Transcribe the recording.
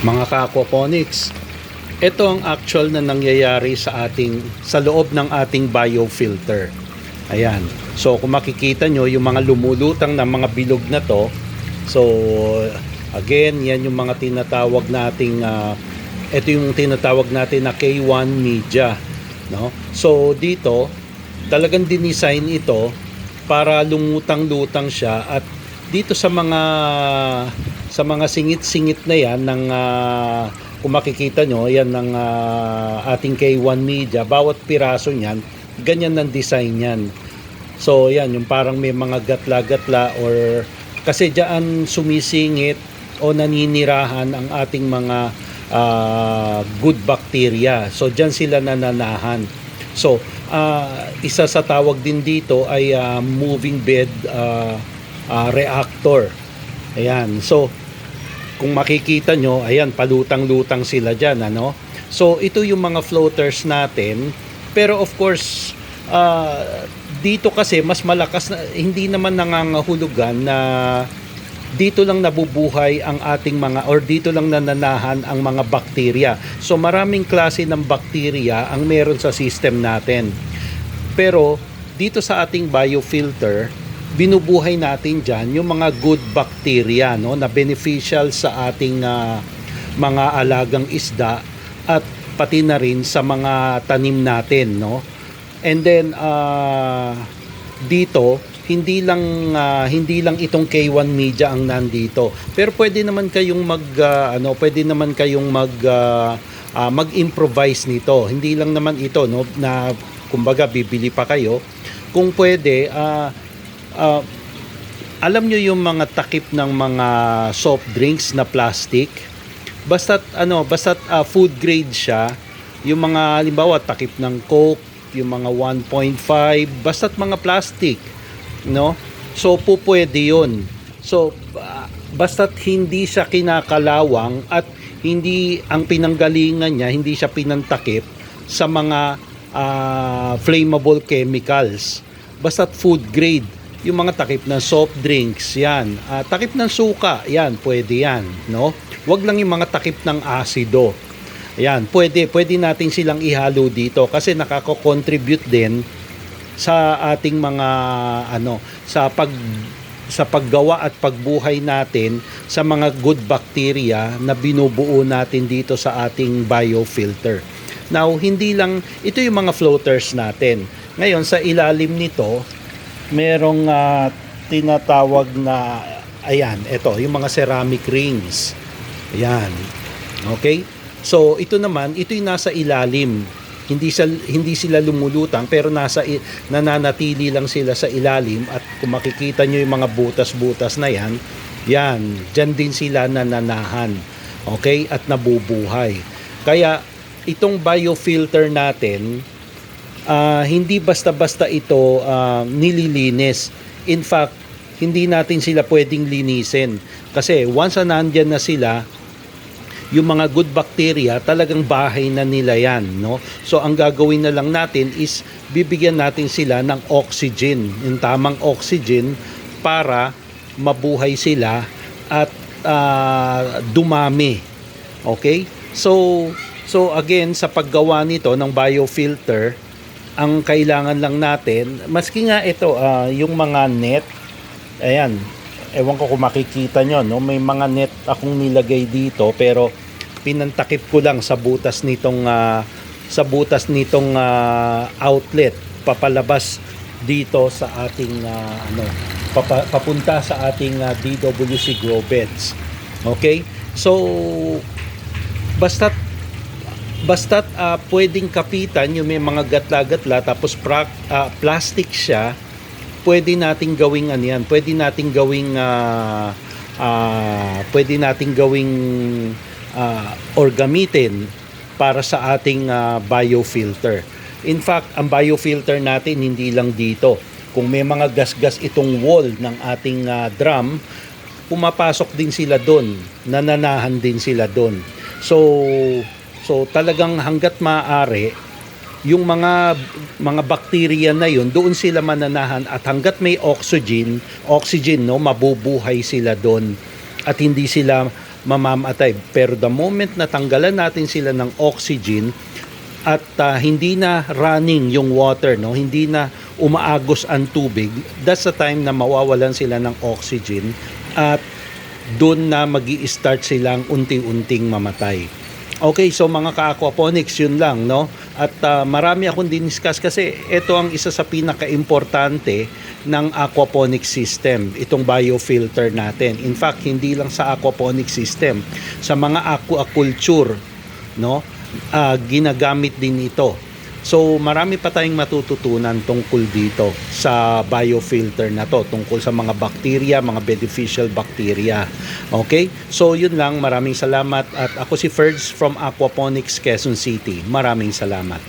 Mga ka-aquaponics, ito ang actual na nangyayari sa loob ng ating biofilter. Ayan. So kung makikita nyo yung mga lumulutang na mga bilog na to, so again, yan yung mga tinatawag nating ito yung tinatawag natin na K1 media, no? So dito talagang dinesign ito para lumutang-lutang siya, at dito sa mga singit-singit na yan ng kung makikita nyo, yan ng ating K1 media, bawat piraso niyan, ganyan ng design yan. So yan, yung parang may mga gatla-gatla, or kasi diyan sumisingit o naninirahan ang ating mga good bacteria. So diyan sila nananahan. So isa sa tawag din dito ay moving bed reactor. Ayan. So kung makikita nyo, ayan, palutang-lutang sila dyan, ano? So ito yung mga floaters natin. Pero of course, dito kasi mas malakas na, hindi naman nangangahulugan na dito lang nabubuhay ang ating mga, or dito lang nananahan ang mga bakterya. So maraming klase ng bakterya ang meron sa system natin. Pero dito sa ating biofilter, binubuhay natin dyan yung mga good bacteria, no, na beneficial sa ating mga alagang isda, at pati na rin sa mga tanim natin, no. And then dito hindi lang itong K1 media ang nandito, pero pwede naman kayong mag-improvise nito. Hindi lang naman ito, no, na kumbaga bibili pa kayo. Kung pwede, alam nyo yung mga takip ng mga soft drinks na plastic, basta't food grade siya, yung mga halimbawa takip ng Coke, yung mga 1.5, basta't mga plastic, no? So pwede yun. So basta't hindi siya kinakalawang, at hindi ang pinanggalingan niya, hindi siya pinantakip sa mga flammable chemicals, basta't food grade. Yung mga takip ng soft drinks, yan. Takip ng suka, yan, pwede yan, no? Wag lang yung mga takip ng asido. Yan, pwede natin silang ihalo dito, kasi nakako-contribute din sa ating mga sa paggawa at pagbuhay natin sa mga good bacteria na binubuo natin dito sa ating biofilter. Now, hindi lang ito yung mga floaters natin. Ngayon, sa ilalim nito, merong tinatawag na, ayan, ito, yung mga ceramic rings. Ayan. Okay? So, ito naman, ito yung nasa ilalim. Hindi sila lumulutang, pero nananatili lang sila sa ilalim, at kung makikita nyo yung mga butas-butas na yan, dyan din sila nananahan. Okay? At nabubuhay. Kaya, itong biofilter natin, hindi basta-basta ito nililinis. In fact, hindi natin sila pwedeng linisin, kasi once na nandyan na sila, yung mga good bacteria, talagang bahay na nila yan, no? So ang gagawin na lang natin is bibigyan natin sila ng oxygen, yung tamang oxygen, para mabuhay sila at dumami. Okay? So again, sa paggawa nito ng biofilter, ang kailangan lang natin, maski nga ito, yung mga net, ayan, ewan ko kung makikita nyo, no? May mga net akong nilagay dito, pero pinantakip ko lang sa butas nitong outlet, papalabas dito sa ating papunta sa ating DWC grow beds. Okay? So basta't pwedeng kapitan yung may mga gatla-gatla, tapos plastic siya, pwede nating gawing or gamitin para sa ating biofilter. In fact, ang biofilter natin hindi lang dito. Kung may mga gas-gas itong wall ng ating drum, pumapasok din sila doon, nananahan din sila doon. So talagang hanggat maaari, yung mga bakterya na yun, doon sila mananahan, at hanggat may oxygen, no, mabubuhay sila doon, at hindi sila mamamatay. Pero the moment na tanggalan natin sila ng oxygen at hindi na running yung water, no, hindi na umaagos ang tubig, that's the time na mawawalan sila ng oxygen at doon na magi-start silang unti-unting mamatay. Okay, so mga ka-aquaponics, yun lang, no? At marami akong diniscuss kasi ito ang isa sa pinaka-importante ng aquaponic system, itong biofilter natin. In fact, hindi lang sa aquaponic system, sa mga aquaculture, no? Ginagamit din ito. So marami pa tayong matututunan tungkol dito sa biofilter na to, tungkol sa mga bacteria, mga beneficial bacteria. Okay? So yun lang, maraming salamat at ako si Ferds from Aquaponics Quezon City. Maraming salamat.